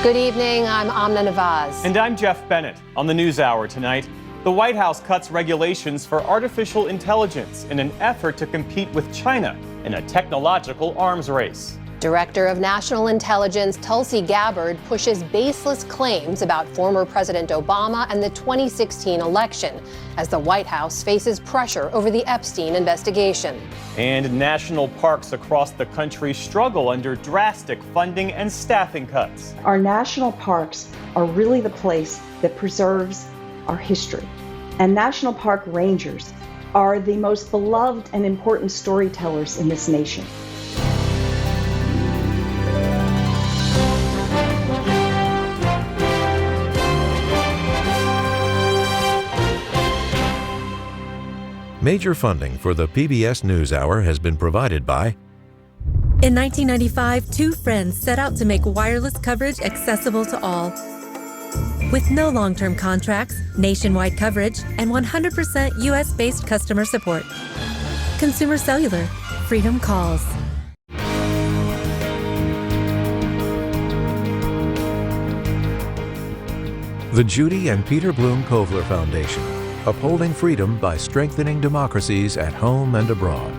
Good evening, I'm Amna Nawaz. And I'm Jeff Bennett. On the NewsHour tonight, the White House cuts regulations for artificial intelligence in an effort to compete with China in a technological arms race. Director of National Intelligence Tulsi Gabbard pushes baseless claims about former President Obama and the 2016 election as the White House faces pressure over the Epstein investigation. And national parks across the country struggle under drastic funding and staffing cuts. Our national parks are really the place that preserves our history. And national park rangers are the most beloved and important storytellers in this nation. Major funding for the PBS NewsHour has been provided by... In 1995, two friends set out to make wireless coverage accessible to all. With no long-term contracts, nationwide coverage, and 100% U.S.-based customer support. Consumer Cellular. Freedom calls. The Judy and Peter Bloom Kovler Foundation, upholding freedom by strengthening democracies at home and abroad.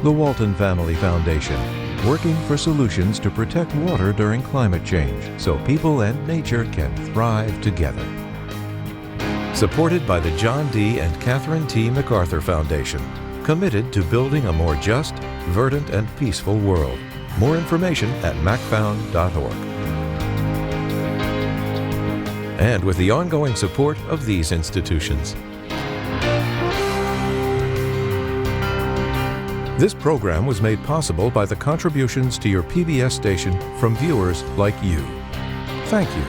The Walton Family Foundation, working for solutions to protect water during climate change so people and nature can thrive together. Supported by the John D. and Catherine T. MacArthur Foundation, committed to building a more just, verdant, and peaceful world. More information at macfound.org. And with the ongoing support of these institutions. This program was made possible by the contributions to your PBS station from viewers like you. Thank you.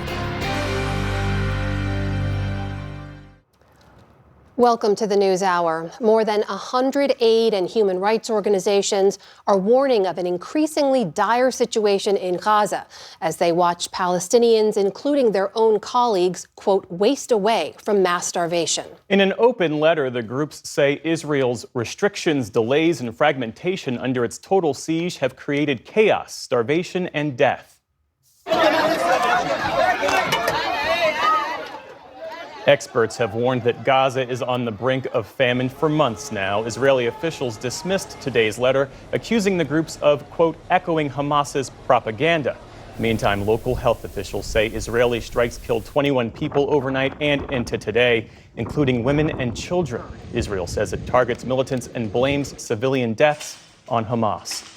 Welcome to the NewsHour. More than 100 aid and human rights organizations are warning of an increasingly dire situation in Gaza as they watch Palestinians, including their own colleagues, quote, waste away from mass starvation. In an open letter, the groups say Israel's restrictions, delays, and fragmentation under its total siege have created chaos, starvation, and death. Experts have warned that Gaza is on the brink of famine for months now. Israeli officials dismissed today's letter, accusing the groups of, quote, echoing Hamas's propaganda. Meantime, local health officials say Israeli strikes killed 21 people overnight and into today, including women and children. Israel says it targets militants and blames civilian deaths on Hamas.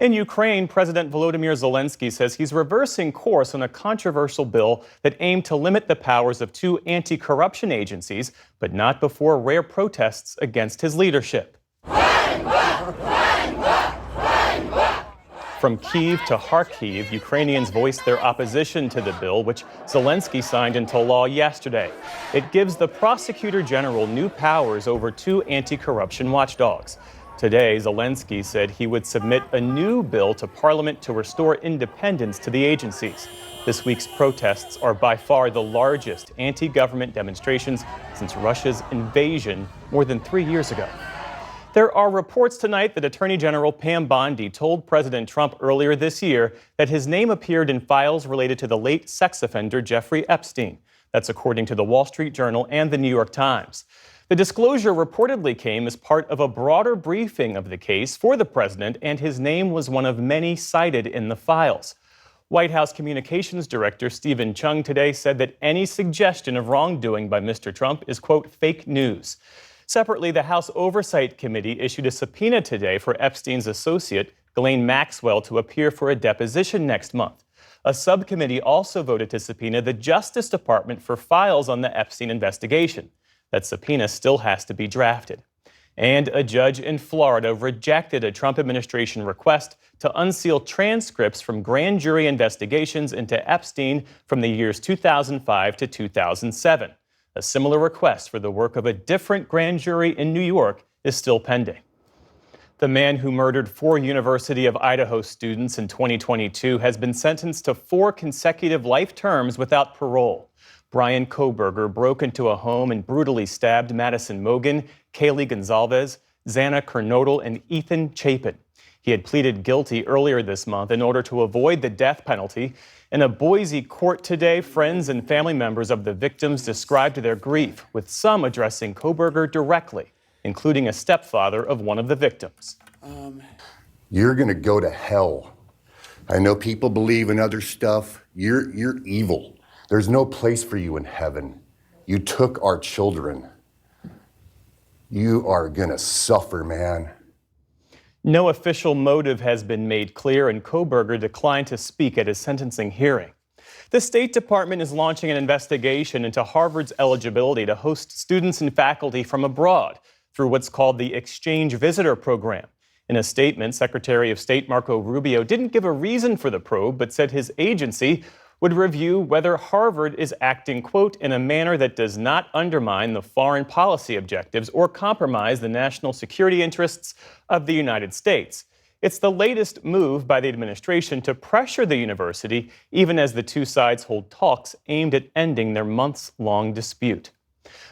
In Ukraine, President Volodymyr Zelensky says he's reversing course on a controversial bill that aimed to limit the powers of two anti-corruption agencies, but not before rare protests against his leadership. From Kyiv to Kharkiv, Ukrainians voiced their opposition to the bill, which Zelensky signed into law yesterday. It gives the prosecutor general new powers over two anti-corruption watchdogs. Today, Zelensky said he would submit a new bill to Parliament to restore independence to the agencies. This week's protests are by far the largest anti-government demonstrations since Russia's invasion more than 3 years ago. There are reports tonight that Attorney General Pam Bondi told President Trump earlier this year that his name appeared in files related to the late sex offender Jeffrey Epstein. That's according to the Wall Street Journal and the New York Times. The disclosure reportedly came as part of a broader briefing of the case for the president, and his name was one of many cited in the files. White House Communications Director Stephen Chung today said that any suggestion of wrongdoing by Mr. Trump is, quote, fake news. Separately, the House Oversight Committee issued a subpoena today for Epstein's associate, Ghislaine Maxwell, to appear for a deposition next month. A subcommittee also voted to subpoena the Justice Department for files on the Epstein investigation. That subpoena still has to be drafted. And a judge in Florida rejected a Trump administration request to unseal transcripts from grand jury investigations into Epstein from the years 2005 to 2007. A similar request for the work of a different grand jury in New York is still pending. The man who murdered 4 University of Idaho students in 2022 has been sentenced to 4 consecutive life terms without parole. Brian Kohberger broke into a home and brutally stabbed Madison Mogen, Kaylee Gonzalez, Xana Kernodle, and Ethan Chapin. He had pleaded guilty earlier this month in order to avoid the death penalty. In a Boise court today, friends and family members of the victims described their grief, with some addressing Kohberger directly, including a stepfather of one of the victims. You're gonna go to hell. I know people believe in other stuff. You're evil. There's no place for you in heaven. You took our children. You are gonna suffer, man. No official motive has been made clear, and Kohberger declined to speak at his sentencing hearing. The State Department is launching an investigation into Harvard's eligibility to host students and faculty from abroad through what's called the Exchange Visitor Program. In a statement, Secretary of State Marco Rubio didn't give a reason for the probe, but said his agency would review whether Harvard is acting, quote, in a manner that does not undermine the foreign policy objectives or compromise the national security interests of the United States. It's the latest move by the administration to pressure the university, even as the two sides hold talks aimed at ending their months-long dispute.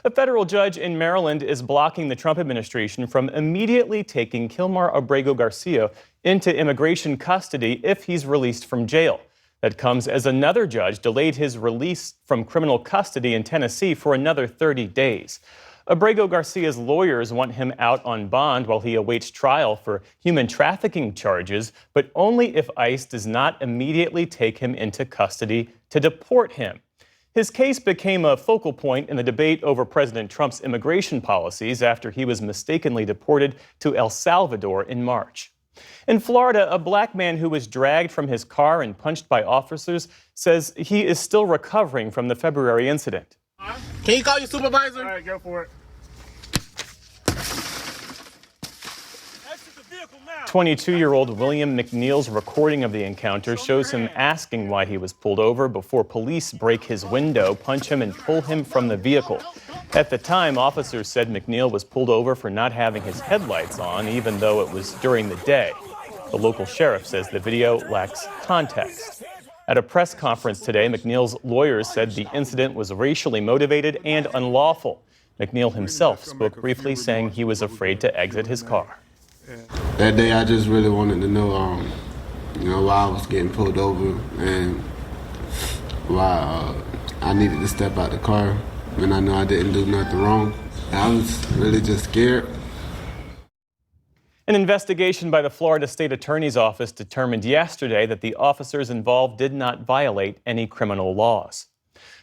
A federal judge in Maryland is blocking the Trump administration from immediately taking Kilmar Abrego Garcia into immigration custody if he's released from jail. That comes as another judge delayed his release from criminal custody in Tennessee for another 30 days. Abrego Garcia's lawyers want him out on bond while he awaits trial for human trafficking charges, but only if ICE does not immediately take him into custody to deport him. His case became a focal point in the debate over President Trump's immigration policies after he was mistakenly deported to El Salvador in March. In Florida, a black man who was dragged from his car and punched by officers says he is still recovering from the February incident. Can you call your supervisor? All right, go for it. 22-year-old William McNeil's recording of the encounter shows him asking why he was pulled over before police break his window, punch him, and pull him from the vehicle. At the time, officers said McNeil was pulled over for not having his headlights on, even though it was during the day. The local sheriff says the video lacks context. At a press conference today, McNeil's lawyers said the incident was racially motivated and unlawful. McNeil himself spoke briefly, saying he was afraid to exit his car. That day, I just really wanted to know, why I was getting pulled over and why I needed to step out the car when I know I didn't do nothing wrong. I was really just scared. An investigation by the Florida State Attorney's Office determined yesterday that the officers involved did not violate any criminal laws.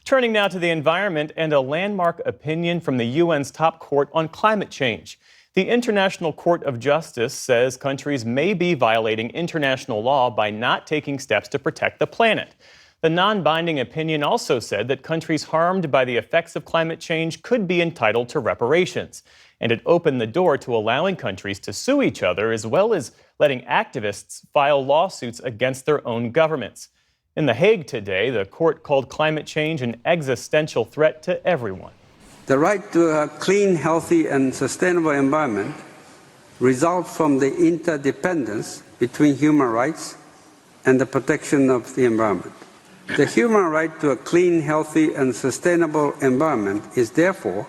Turning now to the environment and a landmark opinion from the UN's top court on climate change. The International Court of Justice says countries may be violating international law by not taking steps to protect the planet. The non-binding opinion also said that countries harmed by the effects of climate change could be entitled to reparations. And it opened the door to allowing countries to sue each other, as well as letting activists file lawsuits against their own governments. In The Hague today, the court called climate change an existential threat to everyone. The right to a clean, healthy, and sustainable environment results from the interdependence between human rights and the protection of the environment. The human right to a clean, healthy, and sustainable environment is therefore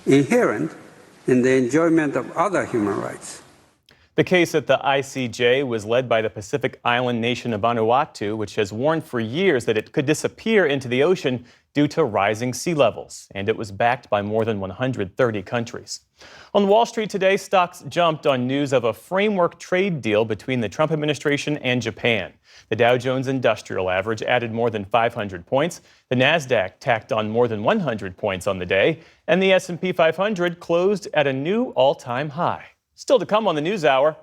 inherent in the enjoyment of other human rights. The case at the ICJ was led by the Pacific island nation of Vanuatu, which has warned for years that it could disappear into the ocean due to rising sea levels, and it was backed by more than 130 countries. On Wall Street today, stocks jumped on news of a framework trade deal between the Trump administration and Japan. The Dow Jones Industrial Average added more than 500 points, the Nasdaq tacked on more than 100 points on the day, and the S&P 500 closed at a new all-time high. Still to come on the NewsHour,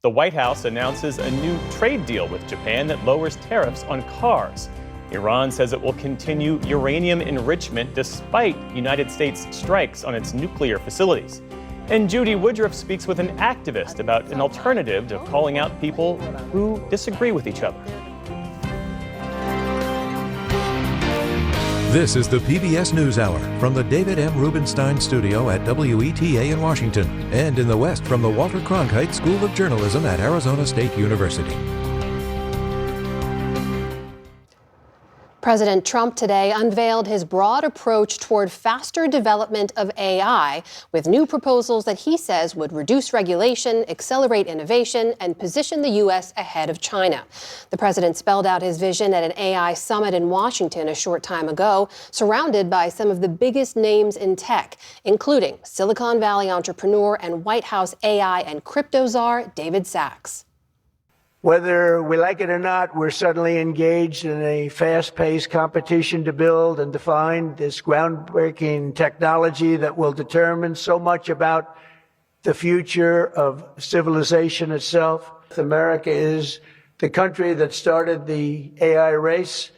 the White House announces a new trade deal with Japan that lowers tariffs on cars. Iran says it will continue uranium enrichment despite United States strikes on its nuclear facilities. And Judy Woodruff speaks with an activist about an alternative to calling out people who disagree with each other. This is the PBS NewsHour from the David M. Rubenstein Studio at WETA in Washington and in the West from the Walter Cronkite School of Journalism at Arizona State University. President Trump today unveiled his broad approach toward faster development of AI, with new proposals that he says would reduce regulation, accelerate innovation, and position the U.S. ahead of China. The president spelled out his vision at an AI summit in Washington a short time ago, surrounded by some of the biggest names in tech, including Silicon Valley entrepreneur and White House AI and crypto czar David Sacks. Whether we like it or not, we're suddenly engaged in a fast-paced competition to build and define this groundbreaking technology that will determine so much about the future of civilization itself. America is the country that started the AI race,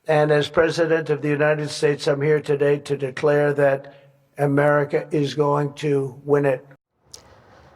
and as President of the United States, I'm here today to declare that America is going to win it.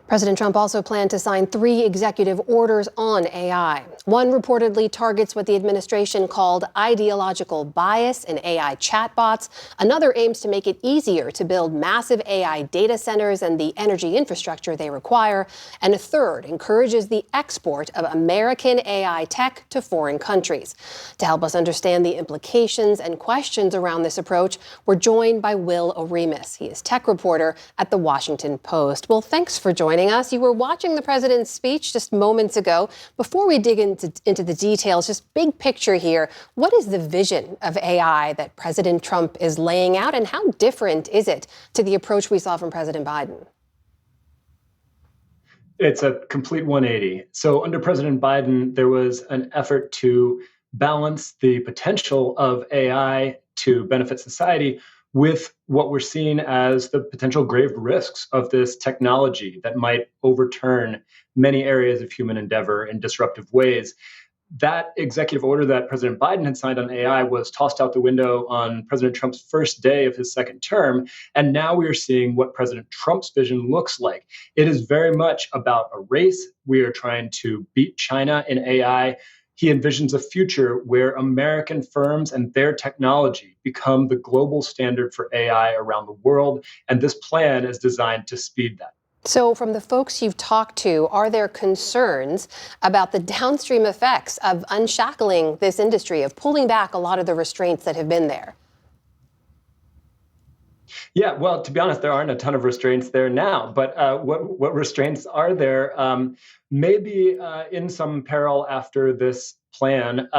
President Trump also planned to sign 3 executive orders on AI. One reportedly targets what the administration called ideological bias in AI chatbots. Another aims to make it easier to build massive AI data centers and the energy infrastructure they require. And a third encourages the export of American AI tech to foreign countries. To help us understand the implications and questions around this approach, we're joined by Will Oremus. He is tech reporter at The Washington Post. Well, thanks for joining us. You were watching the president's speech just moments ago. Before we dig into the details, just big picture here, what is the vision of AI that President Trump is laying out, and how different is it to the approach we saw from President Biden? It's a complete 180. So under President Biden, there was an effort to balance the potential of AI to benefit society with what we're seeing as the potential grave risks of this technology that might overturn many areas of human endeavor in disruptive ways. That executive order that President Biden had signed on AI was tossed out the window on President Trump's first day of his second term. And now we are seeing what President Trump's vision looks like. It is very much about a race. We are trying to beat China in AI. He envisions a future where American firms and their technology become the global standard for AI around the world. And this plan is designed to speed that. So from the folks you've talked to, are there concerns about the downstream effects of unshackling this industry, of pulling back a lot of the restraints that have been there? Yeah, well, to be honest, there aren't a ton of restraints there now. But what restraints are there? Maybe in some peril after this plan.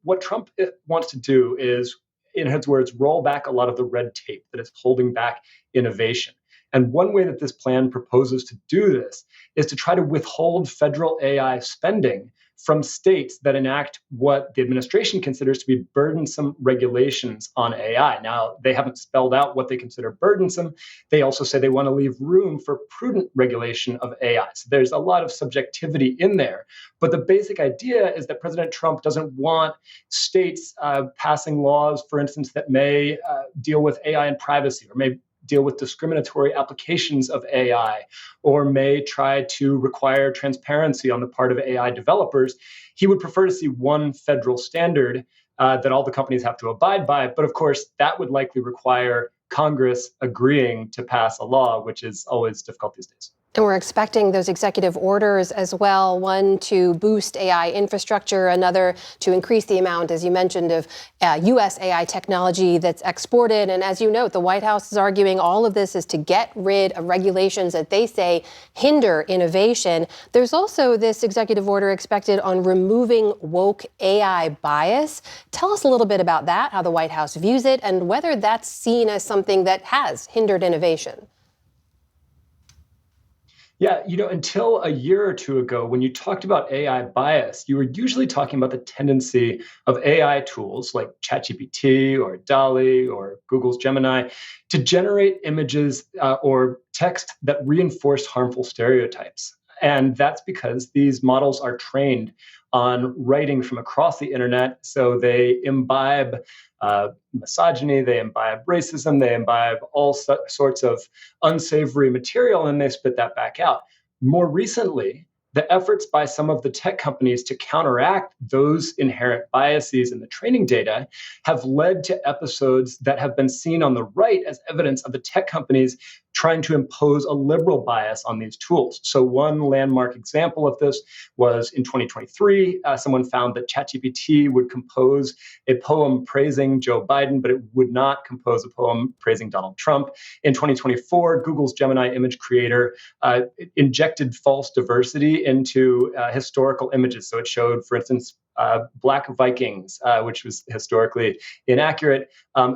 What Trump wants to do is, in his words, roll back a lot of the red tape that is holding back innovation. And one way that this plan proposes to do this is to try to withhold federal AI spending from states that enact what the administration considers to be burdensome regulations on AI. Now, they haven't spelled out what they consider burdensome. They also say they want to leave room for prudent regulation of AI. So there's a lot of subjectivity in there. But the basic idea is that President Trump doesn't want states passing laws, for instance, that may deal with AI and privacy, or may deal with discriminatory applications of AI, or may try to require transparency on the part of AI developers. He would prefer to see one federal standard that all the companies have to abide by. But of course, that would likely require Congress agreeing to pass a law, which is always difficult these days. And we're expecting those executive orders as well, one to boost AI infrastructure, another to increase the amount, as you mentioned, of U.S. AI technology that's exported. And as you note, the White House is arguing all of this is to get rid of regulations that they say hinder innovation. There's also this executive order expected on removing woke AI bias. Tell us a little bit about that, how the White House views it, and whether that's seen as something that has hindered innovation. Yeah, until a year or two ago, when you talked about AI bias, you were usually talking about the tendency of AI tools like ChatGPT or DALL-E or Google's Gemini to generate images or text that reinforce harmful stereotypes. And that's because these models are trained on writing from across the internet. So they imbibe misogyny, they imbibe racism, they imbibe all sorts of unsavory material, and they spit that back out. More recently, the efforts by some of the tech companies to counteract those inherent biases in the training data have led to episodes that have been seen on the right as evidence of the tech companies trying to impose a liberal bias on these tools. So one landmark example of this was in 2023, someone found that ChatGPT would compose a poem praising Joe Biden, but it would not compose a poem praising Donald Trump. In 2024, Google's Gemini image creator injected false diversity into historical images. So it showed, for instance, Black Vikings, which was historically inaccurate.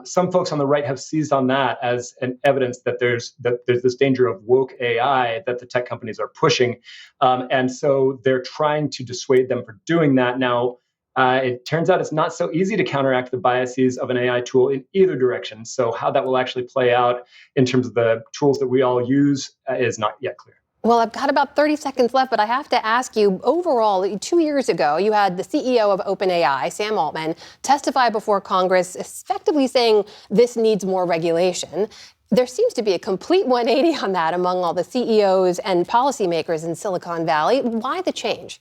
Some folks on the right have seized on that as an evidence that there's this danger of woke AI that the tech companies are pushing. And so they're trying to dissuade them from doing that. Now, it turns out it's not so easy to counteract the biases of an AI tool in either direction. So how that will actually play out in terms of the tools that we all use is not yet clear. Well, I've got about 30 seconds left, but I have to ask you, overall, 2 years ago, you had the CEO of OpenAI, Sam Altman, testify before Congress, effectively saying this needs more regulation. There seems to be a complete 180 on that among all the CEOs and policymakers in Silicon Valley. Why the change?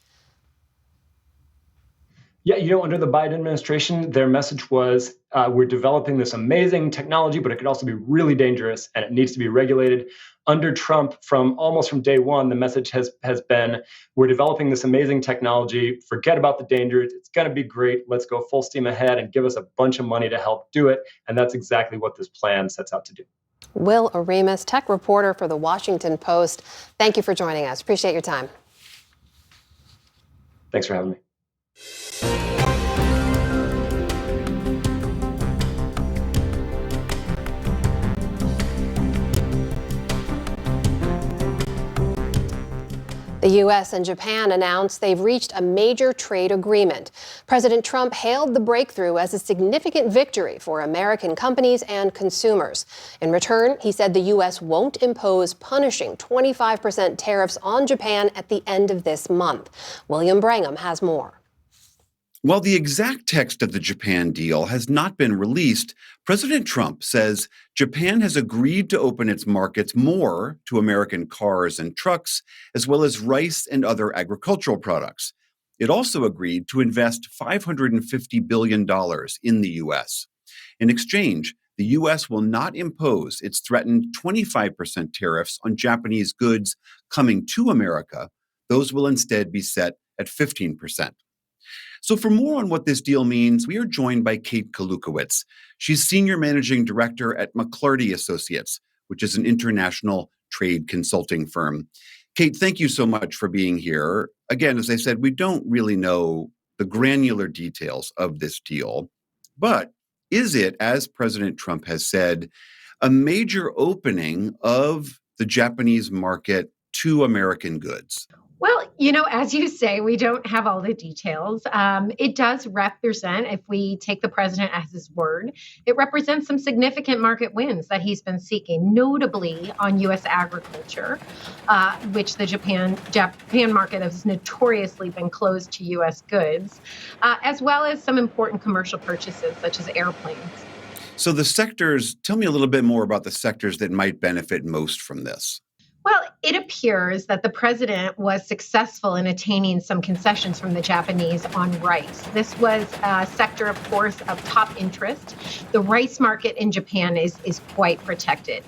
Yeah, under the Biden administration, their message was, we're developing this amazing technology, but it could also be really dangerous and it needs to be regulated. Under Trump, almost from day one, the message has been, we're developing this amazing technology, forget about the dangers, it's going to be great, let's go full steam ahead and give us a bunch of money to help do it. And that's exactly what this plan sets out to do. Will Oremus, tech reporter for The Washington Post, thank you for joining us. Appreciate your time. Thanks for having me. The U.S. and Japan announced they've reached a major trade agreement. President Trump hailed the breakthrough as a significant victory for American companies and consumers. In return, he said the U.S. won't impose punishing 25% tariffs on Japan at the end of this month. William Brangham has more. While the exact text of the Japan deal has not been released, President Trump says Japan has agreed to open its markets more to American cars and trucks, as well as rice and other agricultural products. It also agreed to invest $550 billion in the U.S. In exchange, the U.S. will not impose its threatened 25% tariffs on Japanese goods coming to America. Those will instead be set at 15%. So for more on what this deal means, we are joined by Kate Kalukowicz. She's Senior Managing Director at McClarty Associates, which is an international trade consulting firm. Kate, thank you so much for being here. Again, as I said, we don't really know the granular details of this deal, but is it, as President Trump has said, a major opening of the Japanese market to American goods? Well, as you say, we don't have all the details. It does represent, if we take the president as his word, it represents some significant market wins that he's been seeking, notably on U.S. agriculture, which the Japan market has notoriously been closed to U.S. goods, as well as some important commercial purchases, such as airplanes. So the sectors, tell me a little bit more about the sectors that might benefit most from this. Well, it appears that the president was successful in attaining some concessions from the Japanese on rice. This was a sector, of course, of top interest. The rice market in Japan is quite protected.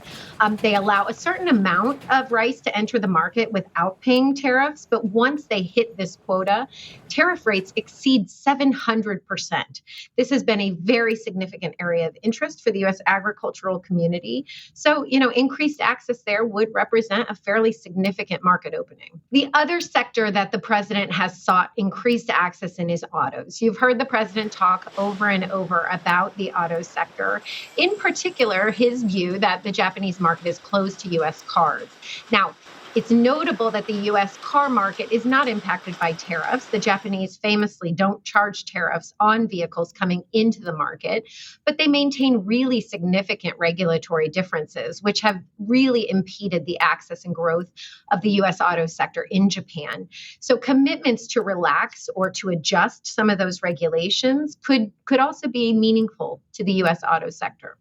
They allow a certain amount of rice to enter the market without paying tariffs, but once they hit this quota, tariff rates exceed 700%. This has been a very significant area of interest for the U.S. agricultural community. So, increased access there would represent a fairly significant market opening. The other sector that the president has sought increased access in is autos. You've heard the president talk over and over about the auto sector. In particular, his view that the Japanese market is closed to U.S. cars. Now, it's notable that the U.S. car market is not impacted by tariffs. The Japanese famously don't charge tariffs on vehicles coming into the market, but they maintain really significant regulatory differences, which have really impeded the access and growth of the U.S. auto sector in Japan. So commitments to relax or to adjust some of those regulations could also be meaningful to the U.S. auto sector.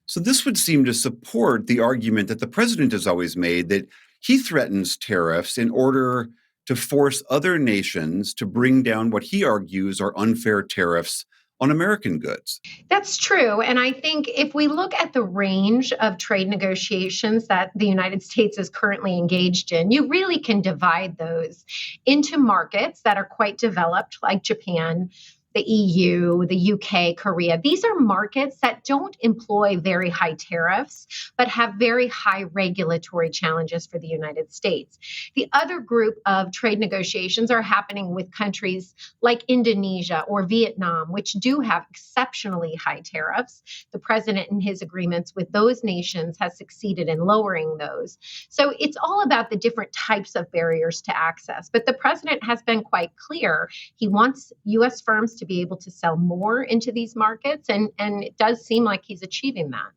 So this would seem to support the argument that the president has always made that he threatens tariffs in order to force other nations to bring down what he argues are unfair tariffs on American goods. That's true. And I think if we look at the range of trade negotiations that the United States is currently engaged in, you really can divide those into markets that are quite developed, like Japan, the EU, the UK, Korea. These are markets that don't employ very high tariffs, but have very high regulatory challenges for the United States. The other group of trade negotiations are happening with countries like Indonesia or Vietnam, which do have exceptionally high tariffs. The president in his agreements with those nations has succeeded in lowering those. So it's all about the different types of barriers to access. But the president has been quite clear. He wants U.S. firms to be able to sell more into these markets, and it does seem like he's achieving that.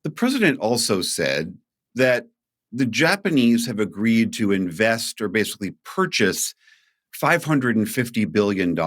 The president also said that the Japanese have agreed to invest or basically purchase $550 billion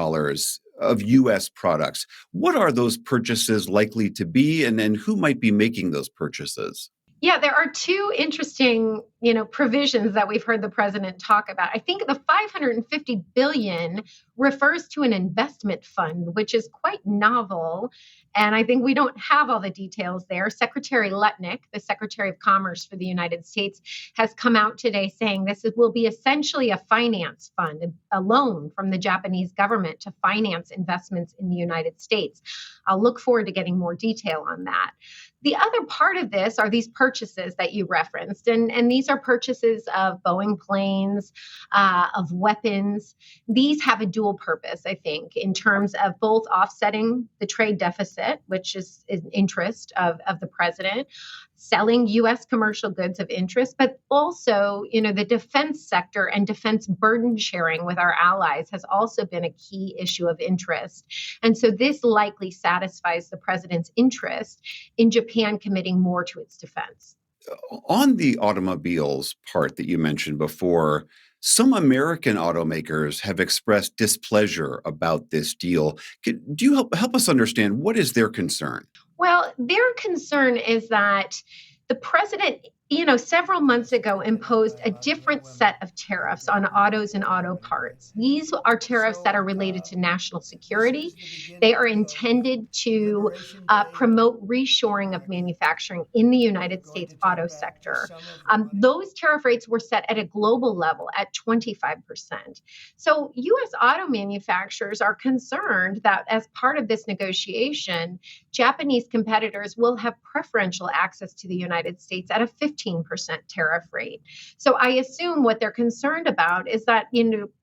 of U.S. products. What are those purchases likely to be, and who might be making those purchases? Yeah, there are two interesting, provisions that we've heard the president talk about. I think the $550 billion refers to an investment fund, which is quite novel. And I think we don't have all the details there. Secretary Lutnick, the Secretary of Commerce for the United States, has come out today saying this will be essentially a finance fund, a loan from the Japanese government to finance investments in the United States. I'll look forward to getting more detail on that. The other part of this are these purchases that you referenced, and these are purchases of Boeing planes, of weapons. These have a dual purpose, I think, in terms of both offsetting the trade deficit, which is an interest of the president, selling U.S. commercial goods of interest, but also, the defense sector and defense burden sharing with our allies has also been a key issue of interest. And so this likely satisfies the president's interest in Japan committing more to its defense. On the automobiles part that you mentioned before, some American automakers have expressed displeasure about this deal. Do you help us understand what is their concern? Well, their concern is that the president, several months ago imposed a different set of tariffs on autos and auto parts. These are tariffs that are related to national security. They are intended to promote reshoring of manufacturing in the United States auto sector. Those tariff rates were set at a global level at 25%. So U.S. auto manufacturers are concerned that as part of this negotiation, Japanese competitors will have preferential access to the United States at a 15% tariff rate. So I assume what they're concerned about is that,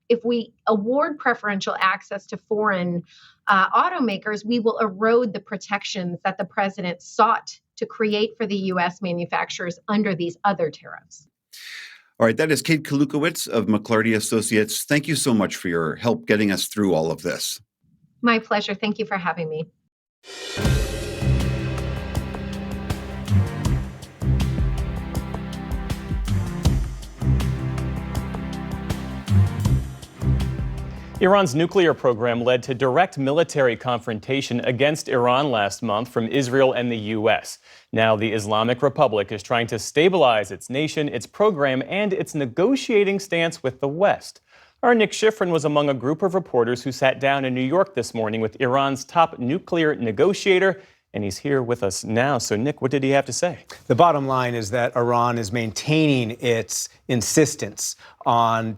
if we award preferential access to foreign automakers, we will erode the protections that the president sought to create for the U.S. manufacturers under these other tariffs. All right, that is Kate Kalukowicz of McLarty Associates. Thank you so much for your help getting us through all of this. My pleasure. Thank you for having me. Iran's nuclear program led to direct military confrontation against Iran last month from Israel and the U.S. Now the Islamic Republic is trying to stabilize its nation, its program, and its negotiating stance with the West. Our Nick Schifrin was among a group of reporters who sat down in New York this morning with Iran's top nuclear negotiator, and he's here with us now. So, Nick, what did he have to say? The bottom line is that Iran is maintaining its insistence on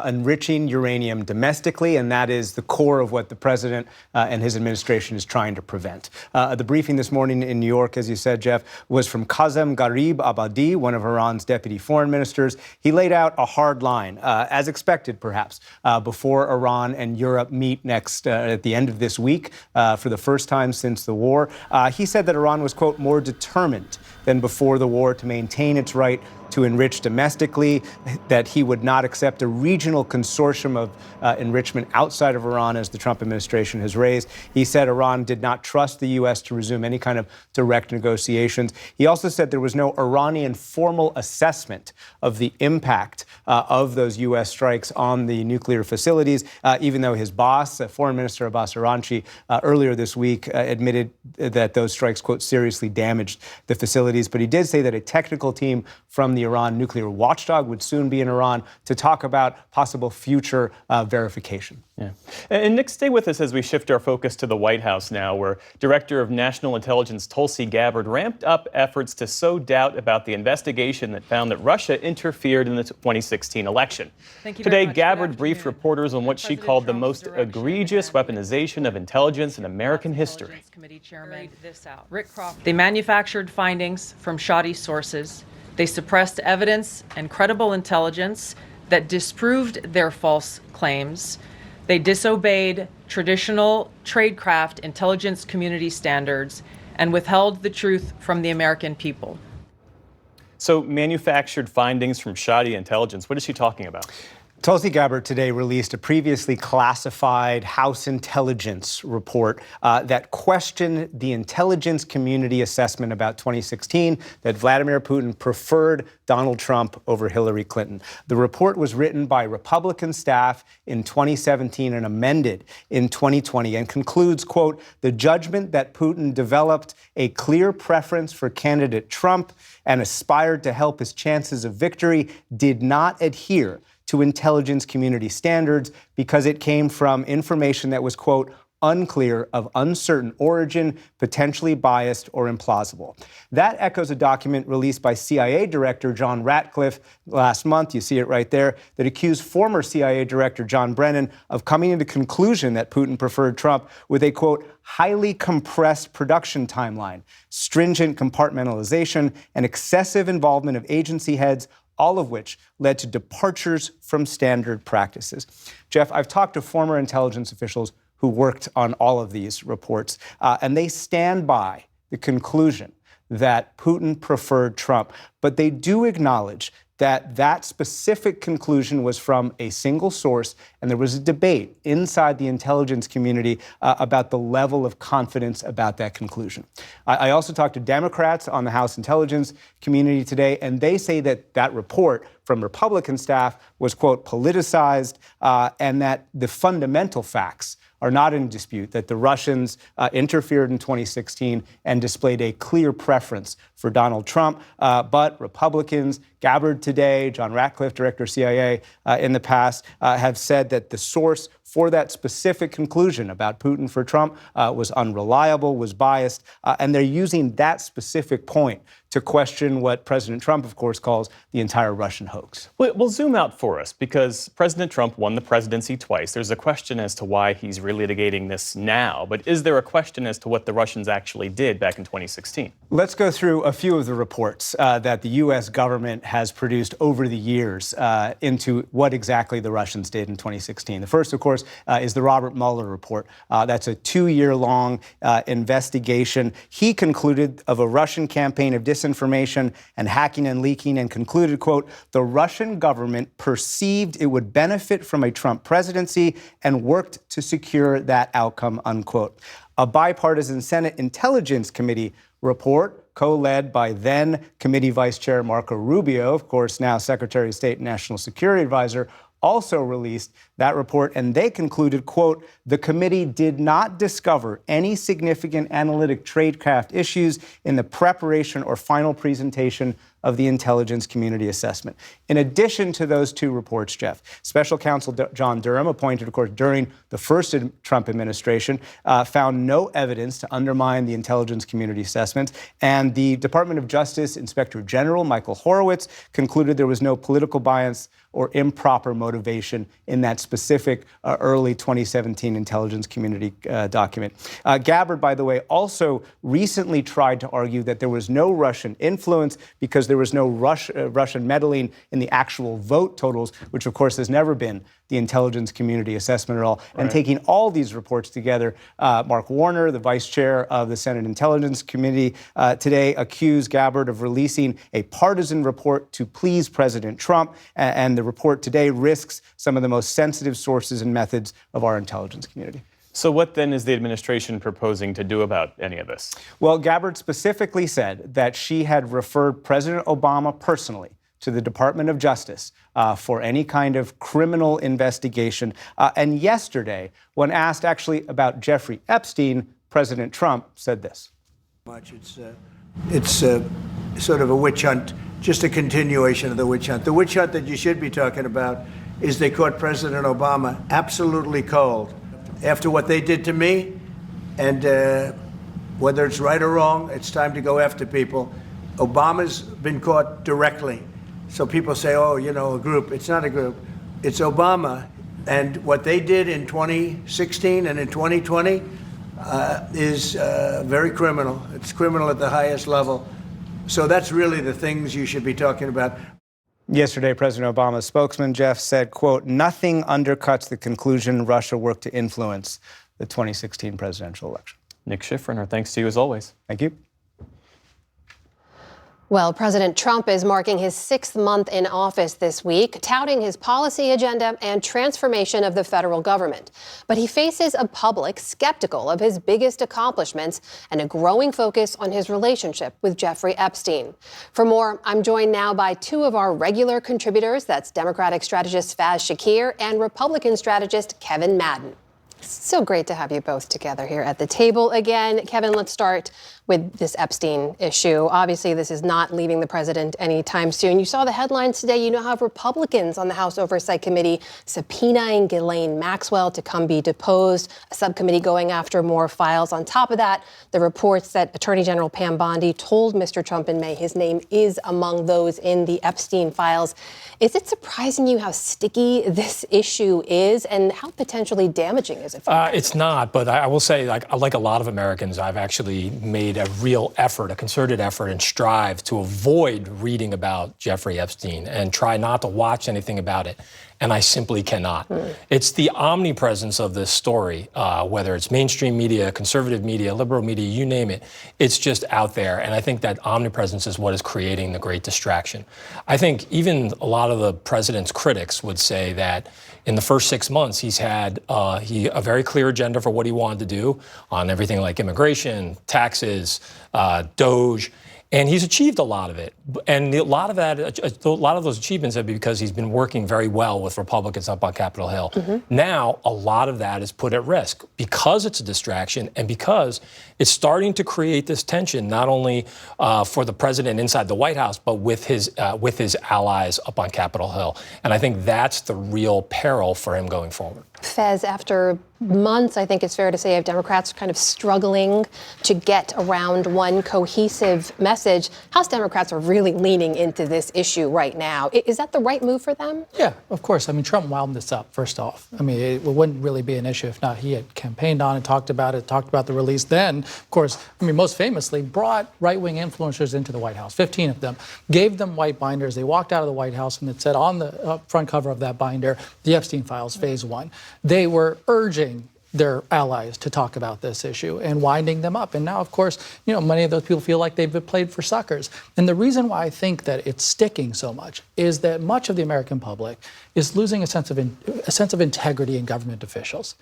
enriching uranium domestically, and that is the core of what the president and his administration is trying to prevent. The briefing this morning in New York, as you said, Jeff, was from Kazem Garib Abadi, one of Iran's deputy foreign ministers. He laid out a hard line, as expected, perhaps, before Iran and Europe meet next at the end of this week for the first time since the war. He said that Iran was, quote, more determined than before the war to maintain its right to enrich domestically, that he would not accept a regional consortium of enrichment outside of Iran, as the Trump administration has raised. He said Iran did not trust the U.S. to resume any kind of direct negotiations. He also said there was no Iranian formal assessment of the impact of those U.S. strikes on the nuclear facilities, even though his boss, Foreign Minister Abbas Araghchi, earlier this week admitted that those strikes, quote, seriously damaged the facilities. But he did say that a technical team from the the Iran nuclear watchdog would soon be in Iran, to talk about possible future verification. Yeah. And Nick, stay with us as we shift our focus to the White House now, where Director of National Intelligence Tulsi Gabbard ramped up efforts to sow doubt about the investigation that found that Russia interfered in the 2016 election. Today, Gabbard briefed reporters on what she called the most egregious weaponization of intelligence in American history. Committee chairman, Rick Crawford. They manufactured findings from shoddy sources. They suppressed evidence and credible intelligence that disproved their false claims. They disobeyed traditional tradecraft intelligence community standards and withheld the truth from the American people. So, manufactured findings from shoddy intelligence, what is she talking about? Tulsi Gabbard today released a previously classified House intelligence report that questioned the intelligence community assessment about 2016 that Vladimir Putin preferred Donald Trump over Hillary Clinton. The report was written by Republican staff in 2017 and amended in 2020 and concludes, quote, the judgment that Putin developed a clear preference for candidate Trump and aspired to help his chances of victory did not adhere to intelligence community standards because it came from information that was, quote, unclear, of uncertain origin, potentially biased or implausible. That echoes a document released by CIA Director John Ratcliffe last month, you see it right there, that accused former CIA Director John Brennan of coming to the conclusion that Putin preferred Trump with a, quote, highly compressed production timeline, stringent compartmentalization, and excessive involvement of agency heads, all of which led to departures from standard practices. Jeff, I've talked to former intelligence officials who worked on all of these reports, and they stand by the conclusion that Putin preferred Trump. But they do acknowledge that that specific conclusion was from a single source, and there was a debate inside the intelligence community about the level of confidence about that conclusion. I also talked to Democrats on the House intelligence community today, and they say that that report from Republican staff was, quote, politicized, and that the fundamental facts are not in dispute, that the Russians interfered in 2016 and displayed a clear preference for Donald Trump. But Republicans, Gabbard today, John Ratcliffe, Director of CIA in the past, have said that the source for that specific conclusion about Putin for Trump was unreliable, was biased, and they're using that specific point to question what President Trump, of course, calls the entire Russian hoax. Well, zoom out for us, because President Trump won the presidency twice. There's a question as to why he's relitigating this now, but is there a question as to what the Russians actually did back in 2016? Let's go through a few of the reports that the U.S. government has produced over the years into what exactly the Russians did in 2016. The first, of course, is the Robert Mueller report. That's a 2-year-long investigation. He concluded of a Russian campaign of disinformation and hacking and leaking and concluded, quote, the Russian government perceived it would benefit from a Trump presidency and worked to secure that outcome, unquote. A bipartisan Senate Intelligence Committee report co-led by then Committee Vice Chair Marco Rubio, of course, now Secretary of State and National Security Advisor, also released that report, and they concluded, quote, the committee did not discover any significant analytic tradecraft issues in the preparation or final presentation of the intelligence community assessment. In addition to those two reports, Jeff, Special Counsel John Durham, appointed, of course, during the first Trump administration, found no evidence to undermine the intelligence community assessment. And the Department of Justice Inspector General Michael Horowitz concluded there was no political bias or improper motivation in that specific early 2017 intelligence community document. Gabbard, by the way, also recently tried to argue that there was no Russian influence because there was no Russian meddling in the actual vote totals, which, of course, has never been the intelligence community assessment at all. Right. And taking all these reports together, Mark Warner, the vice chair of the Senate Intelligence Committee, today accused Gabbard of releasing a partisan report to please President Trump. And the report today risks some of the most sensitive sources and methods of our intelligence community. So what then is the administration proposing to do about any of this? Well, Gabbard specifically said that she had referred President Obama personally to the Department of Justice for any kind of criminal investigation. And yesterday, when asked actually about Jeffrey Epstein, President Trump said this. It's sort of a witch hunt just a continuation of the witch hunt. The witch hunt that you should be talking about is they caught President Obama absolutely cold after what they did to me. And whether it's right or wrong, it's time to go after people. Obama's been caught directly. So people say, oh, you know, a group. It's not a group. It's Obama. And what they did in 2016 and in 2020 is very criminal. It's criminal at the highest level. So that's really the things you should be talking about. Yesterday, President Obama's spokesman, Jeff, said, quote, nothing undercuts the conclusion Russia worked to influence the 2016 presidential election. Nick Schifrin, our thanks to you as always. Thank you. Well, President Trump is marking his 6th month in office this week, touting his policy agenda and transformation of the federal government. But he faces a public skeptical of his biggest accomplishments and a growing focus on his relationship with Jeffrey Epstein. For more, I'm joined now by two of our regular contributors. That's Democratic strategist Faz Shakir and Republican strategist Kevin Madden. So great to have you both together here at the table again. Kevin, let's start with this Epstein issue. Obviously, this is not leaving the president anytime soon. You saw the headlines today. You now have Republicans on the House Oversight Committee subpoenaing Ghislaine Maxwell to come be deposed, a subcommittee going after more files. On top of that, the reports that Attorney General Pam Bondi told Mr. Trump in May his name is among those in the Epstein files. Is it surprising you how sticky this issue is and how potentially damaging is it for you? It's not, but I will say, like a lot of Americans, I've actually made a real effort, a concerted effort, and strive to avoid reading about Jeffrey Epstein and try not to watch anything about it. And I simply cannot. It's the omnipresence of this story, whether it's mainstream media, conservative media, liberal media, you name it. It's just out there. And I think that omnipresence is what is creating the great distraction. I think even a lot of the president's critics would say that in the first 6 months, he's had a very clear agenda for what he wanted to do on everything like immigration, taxes, DOGE. And he's achieved a lot of it. And a lot of those achievements have been because he's been working very well with Republicans up on Capitol Hill. Now, a lot of that is put at risk because it's a distraction and because it's starting to create this tension, not only for the president inside the White House, but with his allies up on Capitol Hill. And I think that's the real peril for him going forward. Fez, after months, I think it's fair to say, of Democrats kind of struggling to get around one cohesive message, House Democrats are really leaning into this issue right now. Is that the right move for them? Yeah, of course. I mean, Trump wound this up, first off. I mean, it wouldn't really be an issue if not he had campaigned on it, talked about the release. Then, of course, I mean, most famously, brought right-wing influencers into the White House, 15 of them, gave them white binders. They walked out of the White House and it said on the front cover of that binder, the Epstein Files, Phase 1. They were urging their allies to talk about this issue and winding them up. And now, of course, you know, many of those people feel like they've been played for suckers. And the reason why I think that it's sticking so much is that much of the American public is losing a sense of integrity in government officials.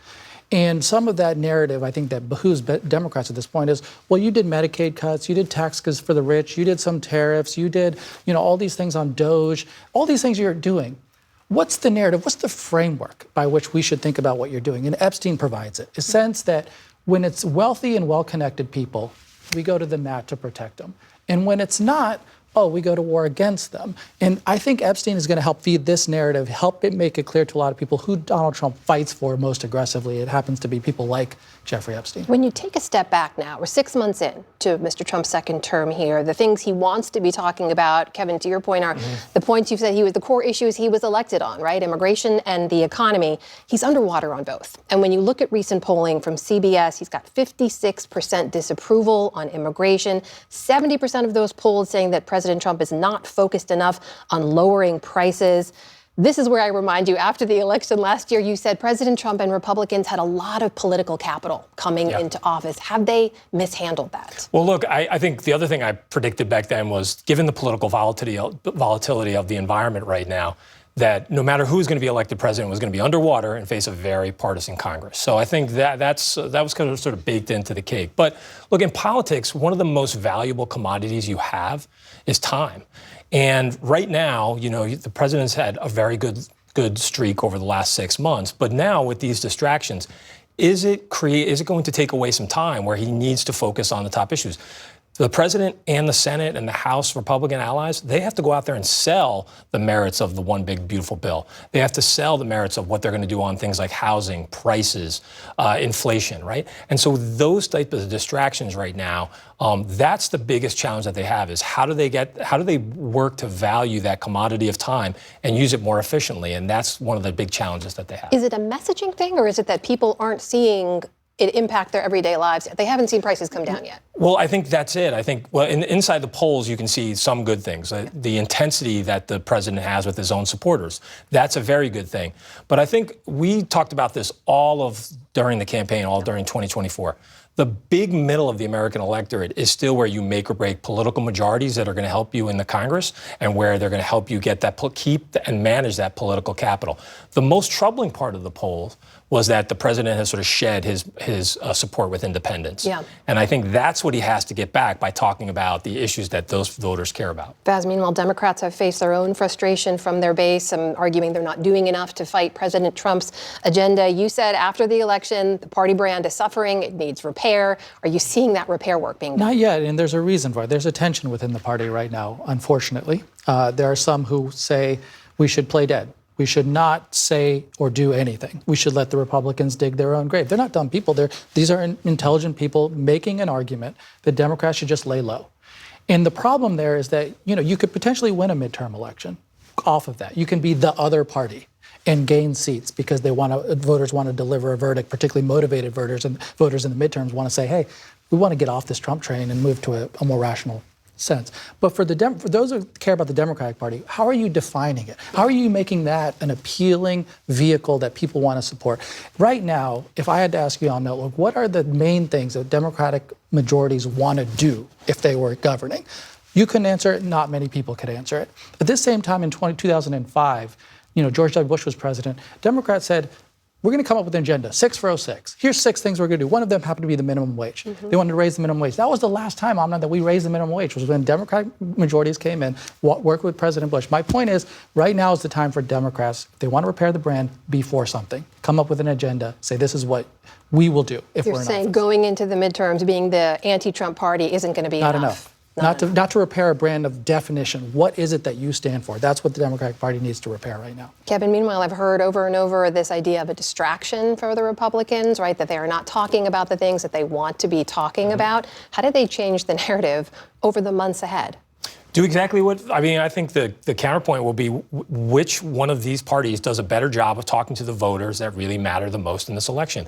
And some of that narrative, I think, that behooves Democrats at this point is, well, you did Medicaid cuts, you did tax cuts for the rich, you did some tariffs, you did, you know, all these things on DOGE, all these things you're doing. What's the narrative? What's the framework by which we should think about what you're doing? And Epstein provides it. A sense that when it's wealthy and well-connected people, we go to the mat to protect them. And when it's not, we go to war against them. And I think Epstein is going to help feed this narrative, help it make it clear to a lot of people who Donald Trump fights for most aggressively. It happens to be people like Jeffrey Epstein. When you take a step back now, we're 6 months in to Mr. Trump's second term here. The things he wants to be talking about, Kevin, to your point, are the points you've said the core issues he was elected on, right? Immigration and the economy. He's underwater on both. And when you look at recent polling from CBS, he's got 56% disapproval on immigration, 70% of those polls saying that President Trump is not focused enough on lowering prices. This is where I remind you, after the election last year, you said President Trump and Republicans had a lot of political capital coming into office. Have they mishandled that? Well, look, I think the other thing I predicted back then was, given the political volatility of the environment right now, that no matter who's going to be elected president was going to be underwater and face a very partisan Congress. So I think that was kind of sort of baked into the cake. But look, in politics, one of the most valuable commodities you have is time. And right now, you know, the president's had a very good streak over the last 6 months. But now with these distractions, is it going to take away some time where he needs to focus on the top issues? The president and the Senate and the House Republican allies, they have to go out there and sell the merits of the one big beautiful bill. They have to sell the merits of what they're going to do on things like housing, prices, inflation, right? And so those type of distractions right now, that's the biggest challenge that they have is how do they work to value that commodity of time and use it more efficiently? And that's one of the big challenges that they have. Is it a messaging thing, or is it that people aren't seeing it impact their everyday lives? They haven't seen prices come down yet. Well, I think that's it. I think, well, inside the polls, you can see some good things. The intensity that the president has with his own supporters, that's a very good thing. But I think we talked about this during the campaign, all during 2024. The big middle of the American electorate is still where you make or break political majorities that are going to help you in the Congress and where they're going to help you get that, keep and manage that political capital. The most troubling part of the polls was that the president has sort of shed his support with independents. Yeah. And I think that's what he has to get back by talking about the issues that those voters care about. Vaz, meanwhile, Democrats have faced their own frustration from their base, arguing they're not doing enough to fight President Trump's agenda. You said after the election, the party brand is suffering, it needs repair. Are you seeing that repair work being done? Not yet, and there's a reason for it. There's a tension within the party right now, unfortunately. There are some who say we should play dead. We should not say or do anything. We should let the Republicans dig their own grave. They're not dumb people. These are intelligent people making an argument that Democrats should just lay low. And the problem there is that, you could potentially win a midterm election off of that. You can be the other party and gain seats because voters want to deliver a verdict, particularly motivated voters, and voters in the midterms want to say, hey, we want to get off this Trump train and move to a more rational sense. But for those who care about the Democratic Party, how are you defining it? How are you making that an appealing vehicle that people want to support? Right now, if I had to ask you on Outlook, what are the main things that Democratic majorities want to do if they were governing? You couldn't answer it. Not many people could answer it. At this same time in 2005, George W. Bush was president. Democrats said, we're going to come up with an agenda, 6 for 06. Here's 6 things we're going to do. One of them happened to be the minimum wage. Mm-hmm. They wanted to raise the minimum wage. That was the last time, Amna, that we raised the minimum wage, was when Democratic majorities came in, worked with President Bush. My point is, right now is the time for Democrats, if they want to repair the brand, be for something. Come up with an agenda. Say, this is what we will do if we're in office. You're saying going into the midterms, being the anti-Trump party isn't going to be enough. Not to repair a brand of definition. What is it that you stand for? That's what the Democratic Party needs to repair right now. Kevin, meanwhile, I've heard over and over this idea of a distraction for the Republicans, right? That they are not talking about the things that they want to be talking about. How do they change the narrative over the months ahead? Do exactly I think the counterpoint will be which one of these parties does a better job of talking to the voters that really matter the most in this election.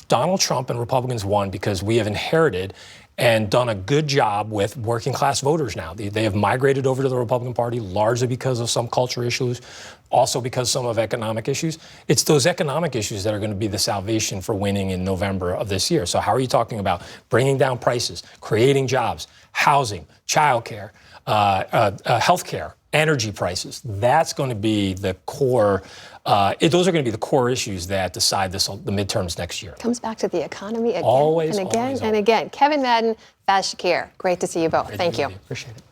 Donald Trump and Republicans won because we have inherited and done a good job with working class voters now. They have migrated over to the Republican Party largely because of some culture issues, also because some of economic issues. It's those economic issues that are going to be the salvation for winning in November of this year. So how are you talking about bringing down prices, creating jobs, housing, childcare, healthcare, energy prices? That's going to be the core. Those are going to be the core issues that decide the midterms next year. Comes back to the economy again always, and again always, and again. Kevin Madden, Vaz Shakir, great to see you both. Thank you. Appreciate it.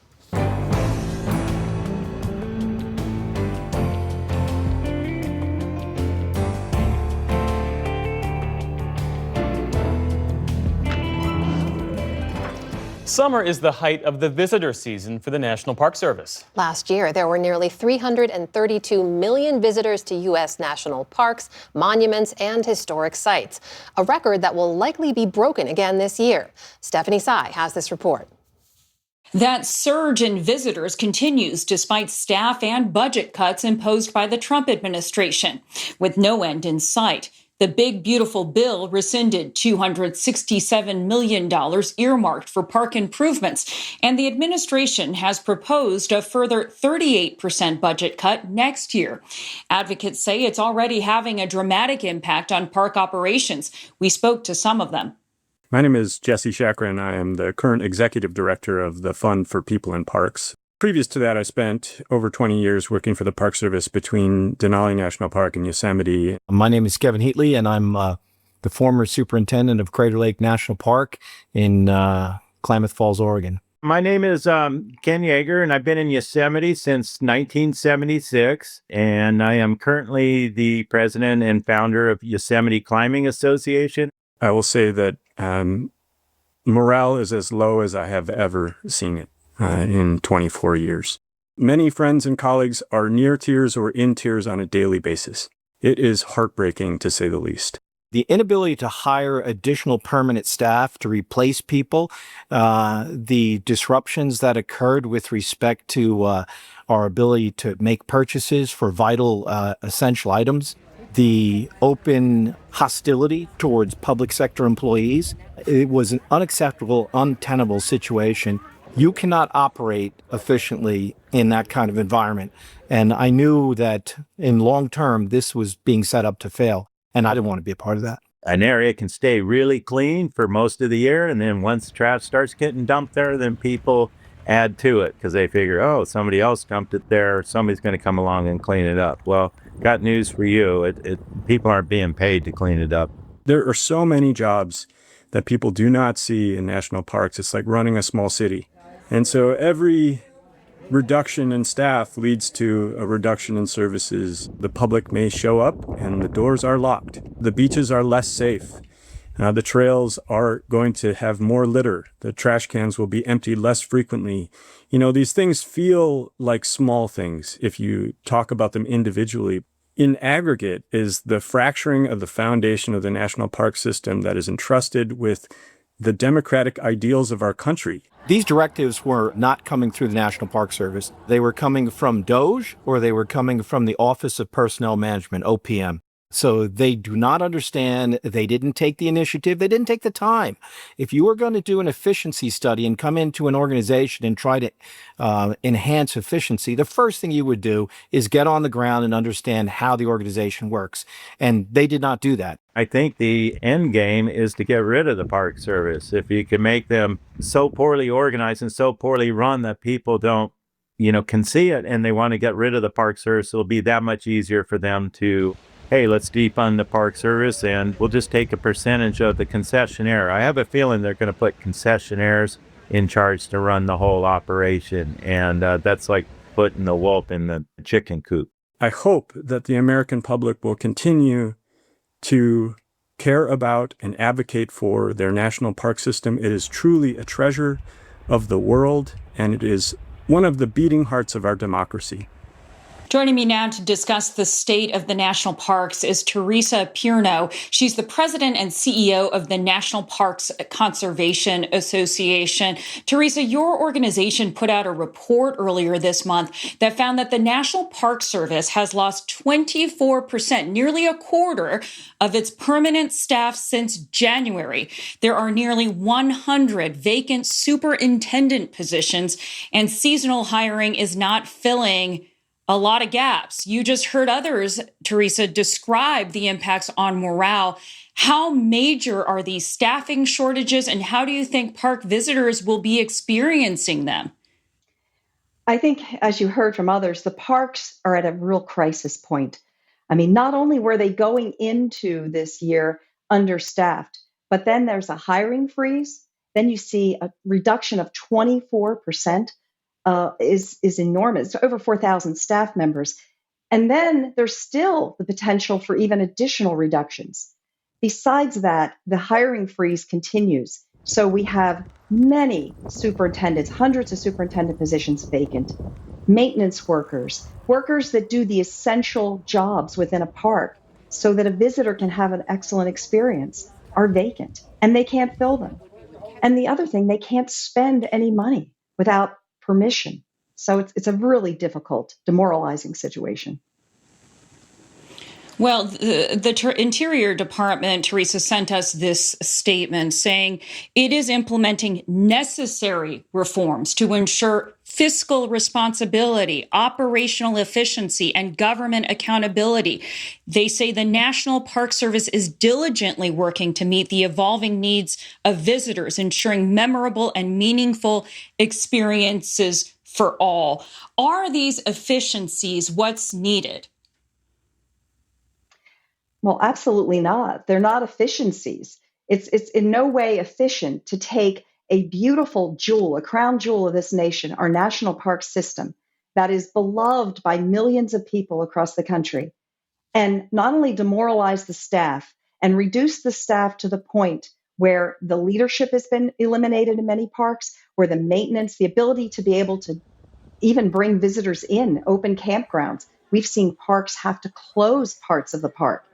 Summer is the height of the visitor season for the National Park Service. Last year, there were nearly 332 million visitors to U.S. national parks, monuments, and historic sites, a record that will likely be broken again this year. Stephanie Tsai has this report. That surge in visitors continues despite staff and budget cuts imposed by the Trump administration, with no end in sight. The big, beautiful bill rescinded $267 million earmarked for park improvements, and the administration has proposed a further 38% budget cut next year. Advocates say it's already having a dramatic impact on park operations. We spoke to some of them. My name is Jesse Chakrin. I am the current executive director of the Fund for People in Parks. Previous to that, I spent over 20 years working for the Park Service between Denali National Park and Yosemite. My name is Kevin Heatley, and I'm the former superintendent of Crater Lake National Park in Klamath Falls, Oregon. My name is Ken Yeager, and I've been in Yosemite since 1976, and I am currently the president and founder of Yosemite Climbing Association. I will say that Morale is as low as I have ever seen it in 24 years. Many friends and colleagues are near tears or in tears on a daily basis. It is heartbreaking, to say the least. The inability to hire additional permanent staff to replace people, the disruptions that occurred with respect to our ability to make purchases for vital essential items, the open hostility towards public sector employees. It was an unacceptable, untenable situation. You cannot operate efficiently in that kind of environment. And I knew that in long term, this was being set up to fail. And I didn't want to be a part of that. An area can stay really clean for most of the year. And then once trash starts getting dumped there, then people add to it because they figure, oh, somebody else dumped it there. Somebody's going to come along and clean it up. Well, got news for you. People aren't being paid to clean it up. There are so many jobs that people do not see in national parks. It's like running a small city. And so every reduction in staff leads to a reduction in services. The public may show up and the doors are locked. The beaches are less safe. The trails are going to have more litter. The trash cans will be emptied less frequently. You know, these things feel like small things if you talk about them individually. In aggregate is the fracturing of the foundation of the national park system that is entrusted with the democratic ideals of our country. These directives were not coming through the National Park Service. They were coming from DOJ or they were coming from the Office of Personnel Management, OPM. So they do not understand. They didn't take the initiative. They didn't take the time. If you were going to do an efficiency study and come into an organization and try to enhance efficiency, the first thing you would do is get on the ground and understand how the organization works. And they did not do that. I think the end game is to get rid of the Park Service. If you can make them so poorly organized and so poorly run that people don't, can see it and they want to get rid of the Park Service, it'll be that much easier for them to, hey, let's defund the Park Service and we'll just take a percentage of the concessionaire. I have a feeling they're going to put concessionaires in charge to run the whole operation. And that's like putting the wolf in the chicken coop. I hope that the American public will continue to care about and advocate for their national park system. It is truly a treasure of the world, and it is one of the beating hearts of our democracy. Joining me now to discuss the state of the national parks is Teresa Pierno. She's the president and CEO of the National Parks Conservation Association. Teresa, your organization put out a report earlier this month that found that the National Park Service has lost 24%, nearly a quarter of its permanent staff since January. There are nearly 100 vacant superintendent positions, and seasonal hiring is not filling a lot of gaps. You just heard others, Teresa, describe the impacts on morale. How major are these staffing shortages, and how do you think park visitors will be experiencing them? I think, as you heard from others, the parks are at a real crisis point. I mean, not only were they going into this year understaffed, but then there's a hiring freeze. Then you see a reduction of 24%. Is enormous, over 4,000 staff members. And then there's still the potential for even additional reductions. Besides that, the hiring freeze continues. So we have many superintendents, hundreds of superintendent positions vacant, maintenance workers, workers that do the essential jobs within a park so that a visitor can have an excellent experience are vacant, and they can't fill them. And the other thing, they can't spend any money without permission. So it's a really difficult, demoralizing situation. Well, the Interior Department, Teresa, sent us this statement saying it is implementing necessary reforms to ensure fiscal responsibility, operational efficiency, and government accountability. They say the National Park Service is diligently working to meet the evolving needs of visitors, ensuring memorable and meaningful experiences for all. Are these efficiencies what's needed? Well, absolutely not. They're not efficiencies. It's in no way efficient to take a beautiful jewel, a crown jewel of this nation, our national park system, that is beloved by millions of people across the country, and not only demoralize the staff and reduce the staff to the point where the leadership has been eliminated in many parks, where the maintenance, the ability to be able to even bring visitors in, open campgrounds. We've seen parks have to close parts of the park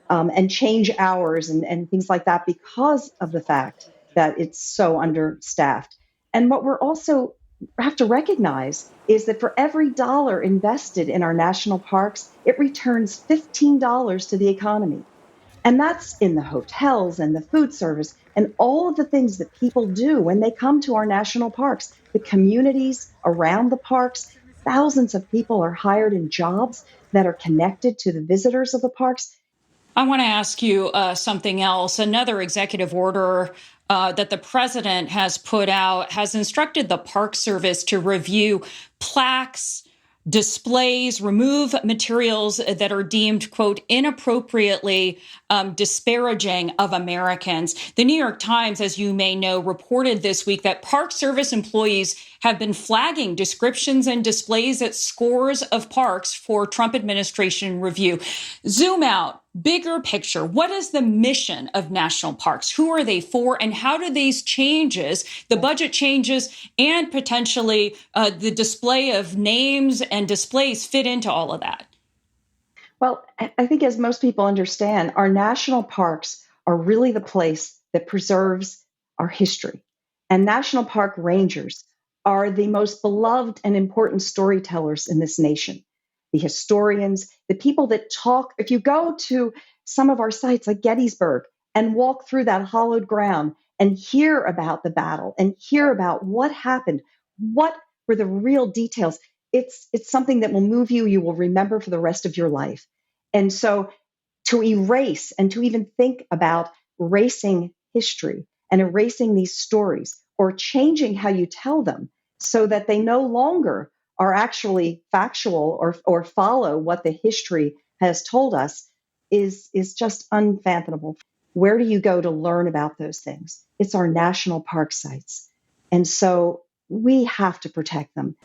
and change hours and things like that because of the fact that it's so understaffed. And what we're also have to recognize is that for every dollar invested in our national parks, it returns $15 to the economy. And that's in the hotels and the food service and all of the things that people do when they come to our national parks. The communities around the parks, thousands of people are hired in jobs that are connected to the visitors of the parks. I want to ask you something else. Another executive order that the president has put out has instructed the Park Service to review plaques, displays, remove materials that are deemed, quote, inappropriately disparaging of Americans. The New York Times, as you may know, reported this week that Park Service employees have been flagging descriptions and displays at scores of parks for Trump administration review. Zoom out, bigger picture. What is the mission of national parks? Who are they for? And how do these changes, the budget changes, and potentially the display of names and displays fit into all of that? Well, I think as most people understand, our national parks are really the place that preserves our history. And national park rangers are the most beloved and important storytellers in this nation. The historians, the people that talk. If you go to some of our sites like Gettysburg and walk through that hallowed ground and hear about the battle and hear about what happened, what were the real details, it's something that will move you. You will remember for the rest of your life. And so to erase and to even think about erasing history and erasing these stories or changing how you tell them so that they no longer are actually factual or follow what the history has told us is just unfathomable. Where do you go to learn about those things? It's our national park sites. And so we have to protect them.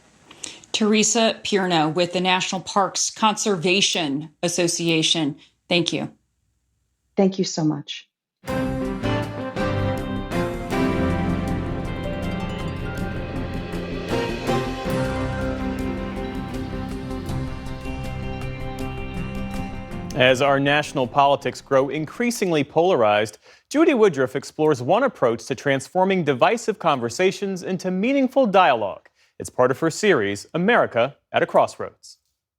Teresa Pierno with the National Parks Conservation Association. Thank you. Thank you so much. As our national politics grow increasingly polarized, Judy Woodruff explores one approach to transforming divisive conversations into meaningful dialogue. It's part of her series, America at a Crossroads.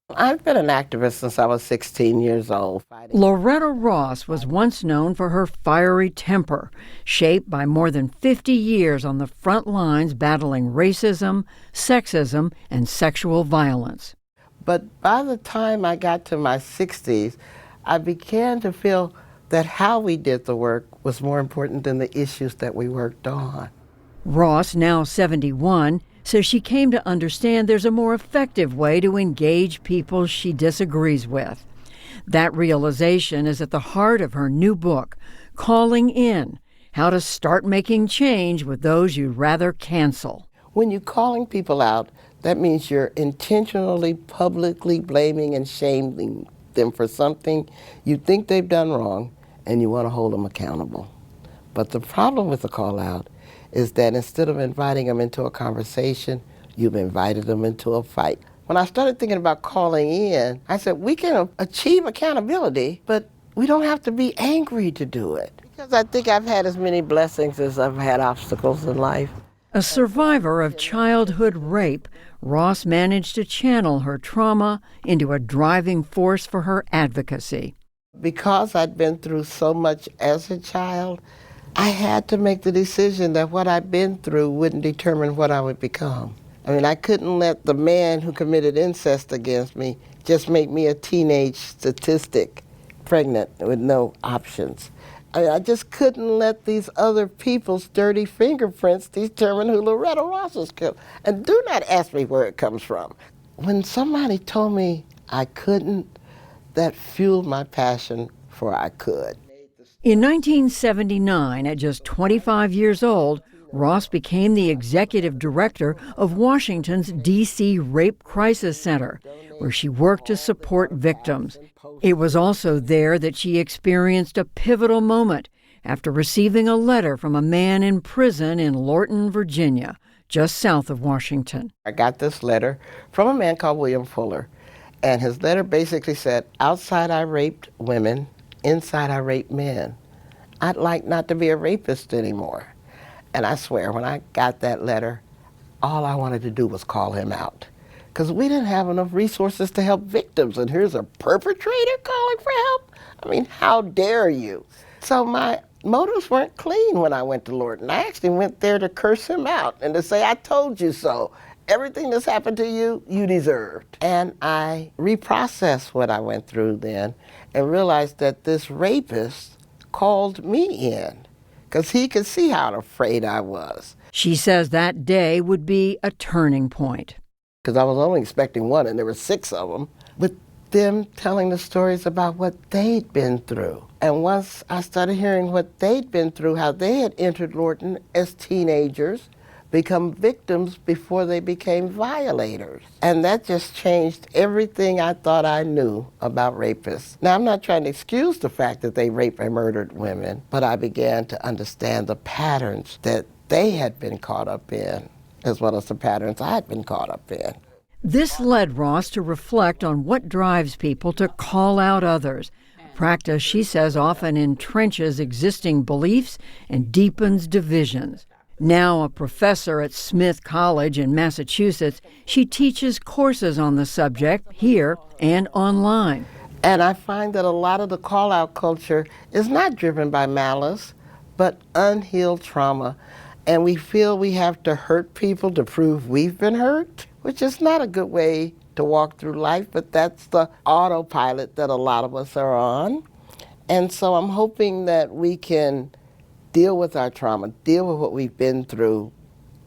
I've been an activist since I was 16 years old. Loretta Ross was once known for her fiery temper, shaped by more than 50 years on the front lines battling racism, sexism, and sexual violence. But by the time I got to my 60s, I began to feel that how we did the work was more important than the issues that we worked on. Ross, now 71, says she came to understand there's a more effective way to engage people she disagrees with. That realization is at the heart of her new book, Calling In: How to Start Making Change with Those You'd Rather Cancel. When you're calling people out, that means you're intentionally, publicly blaming and shaming them for something you think they've done wrong, and you want to hold them accountable. But the problem with the call out is that instead of inviting them into a conversation, you've invited them into a fight. When I started thinking about calling in, I said, we can achieve accountability, but we don't have to be angry to do it. Because I think I've had as many blessings as I've had obstacles in life. A survivor of childhood rape, Ross managed to channel her trauma into a driving force for her advocacy. Because I'd been through so much as a child, I had to make the decision that what I'd been through wouldn't determine what I would become. I mean, I couldn't let the man who committed incest against me just make me a teenage statistic, pregnant with no options. I just couldn't let these other people's dirty fingerprints determine who Loretta Ross was killed. And do not ask me where it comes from. When somebody told me I couldn't, that fueled my passion for I could. In 1979, at just 25 years old, Ross became the executive director of Washington's D.C. Rape Crisis Center, where she worked to support victims. It was also there that she experienced a pivotal moment after receiving a letter from a man in prison in Lorton, Virginia, just south of Washington. I got this letter from a man called William Fuller, and his letter basically said, outside I raped women, inside I raped men. I'd like not to be a rapist anymore. And I swear, when I got that letter, all I wanted to do was call him out. Because we didn't have enough resources to help victims, and here's a perpetrator calling for help? I mean, how dare you? So my motives weren't clean when I went to Lorton. I actually went there to curse him out and to say, I told you so. Everything that's happened to you, you deserved. And I reprocessed what I went through then and realized that this rapist called me in because he could see how afraid I was. She says that day would be a turning point. Because I was only expecting one, and there were 6 of them, with them telling the stories about what they'd been through. And once I started hearing what they'd been through, how they had entered Lorton as teenagers, become victims before they became violators. And that just changed everything I thought I knew about rapists. Now, I'm not trying to excuse the fact that they raped and murdered women, but I began to understand the patterns that they had been caught up in, as well as the patterns I had been caught up in. This led Ross to reflect on what drives people to call out others, a practice she says often entrenches existing beliefs and deepens divisions. Now a professor at Smith College in Massachusetts, she teaches courses on the subject here and online. And I find that a lot of the call-out culture is not driven by malice, but unhealed trauma. And we feel we have to hurt people to prove we've been hurt, which is not a good way to walk through life, but that's the autopilot that a lot of us are on. And so I'm hoping that we can deal with our trauma, deal with what we've been through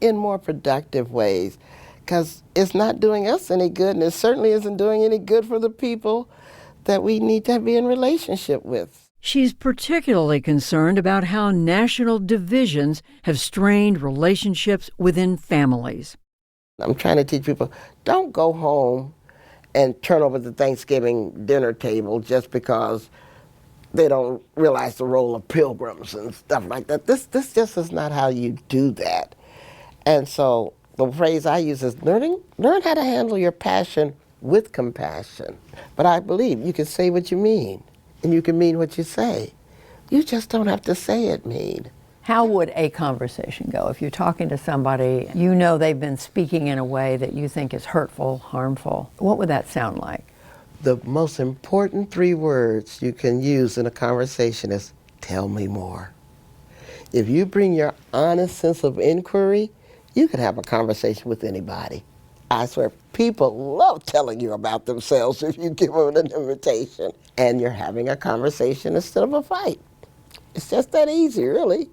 in more productive ways, because it's not doing us any good, and it certainly isn't doing any good for the people that we need to be in relationship with. She's particularly concerned about how national divisions have strained relationships within families. I'm trying to teach people, don't go home and turn over the Thanksgiving dinner table just because they don't realize the role of pilgrims and stuff like that. This just is not how you do that. And so the phrase I use is learn how to handle your passion with compassion. But I believe you can say what you mean, and you can mean what you say. You just don't have to say it mean. How would a conversation go? If you're talking to somebody, you know they've been speaking in a way that you think is hurtful, harmful. What would that sound like? The most important 3 words you can use in a conversation is, tell me more. If you bring your honest sense of inquiry, you can have a conversation with anybody. I swear, people love telling you about themselves if you give them an invitation. And you're having a conversation instead of a fight. It's just that easy, really.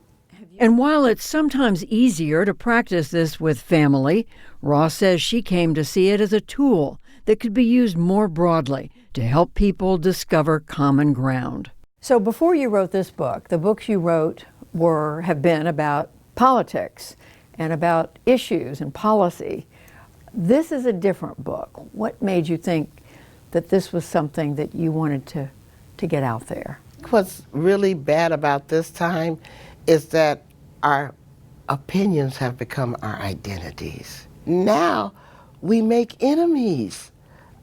And while it's sometimes easier to practice this with family, Ross says she came to see it as a tool that could be used more broadly to help people discover common ground. So before you wrote this book, the books you wrote have been about politics and about issues and policy. This is a different book. What made you think that this was something that you wanted to get out there? What's really bad about this time is that our opinions have become our identities. Now we make enemies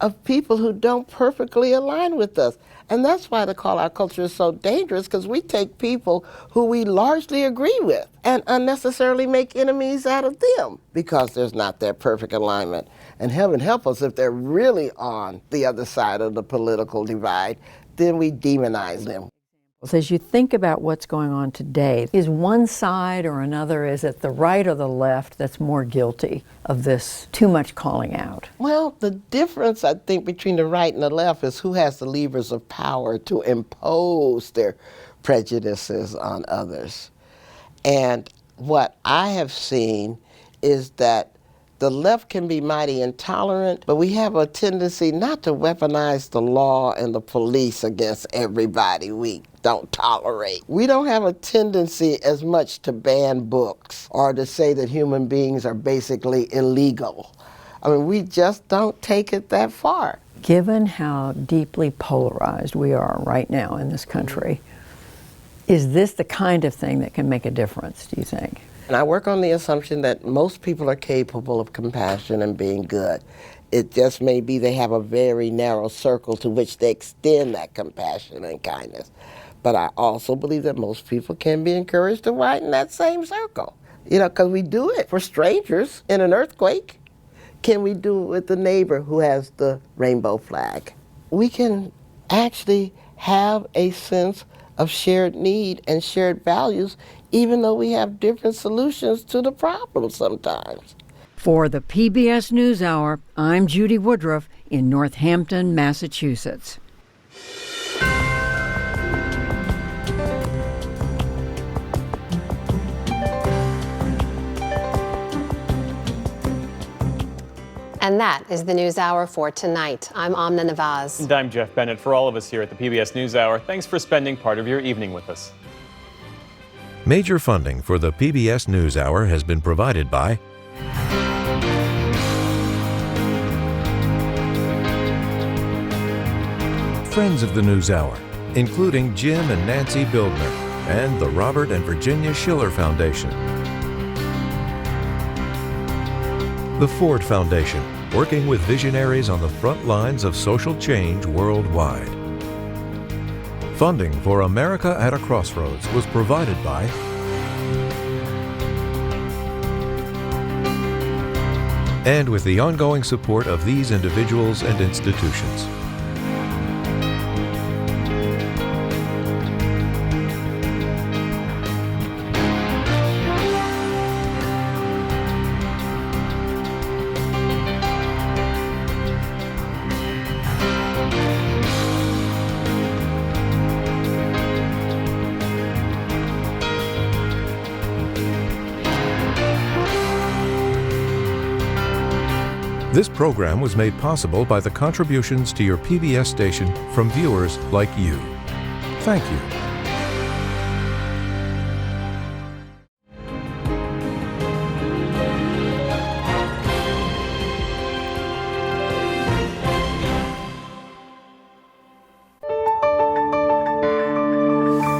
of people who don't perfectly align with us. And that's why the call-out culture is so dangerous, because we take people who we largely agree with and unnecessarily make enemies out of them because there's not that perfect alignment. And heaven help us if they're really on the other side of the political divide, then we demonize them. As you think about what's going on today, is one side or another, is it the right or the left that's more guilty of this too much calling out? Well, the difference, I think, between the right and the left is who has the levers of power to impose their prejudices on others. And what I have seen is that the left can be mighty intolerant, but we have a tendency not to weaponize the law and the police against everybody we don't tolerate. We don't have a tendency as much to ban books or to say that human beings are basically illegal. I mean, we just don't take it that far. Given how deeply polarized we are right now in this country, Is this the kind of thing that can make a difference, do you think? And I work on the assumption that most people are capable of compassion and being good. It just may be they have a very narrow circle to which they extend that compassion and kindness. But I also believe that most people can be encouraged to widen that same circle. You know, because we do it for strangers in an earthquake. Can we do it with the neighbor who has the rainbow flag? We can actually have a sense of shared need and shared values, even though we have different solutions to the problem sometimes. For the PBS NewsHour, I'm Judy Woodruff in Northampton, Massachusetts. And that is the NewsHour for tonight. I'm Amna Nawaz. And I'm Jeff Bennett. For all of us here at the PBS NewsHour, thanks for spending part of your evening with us. Major funding for the PBS NewsHour has been provided by friends of the NewsHour, including Jim and Nancy Bildner, and the Robert and Virginia Schiller Foundation. The Ford Foundation, working with visionaries on the front lines of social change worldwide. Funding for America at a Crossroads was provided by and with the ongoing support of these individuals and institutions. This program was made possible by the contributions to your PBS station from viewers like you. Thank you.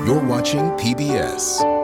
You're watching PBS.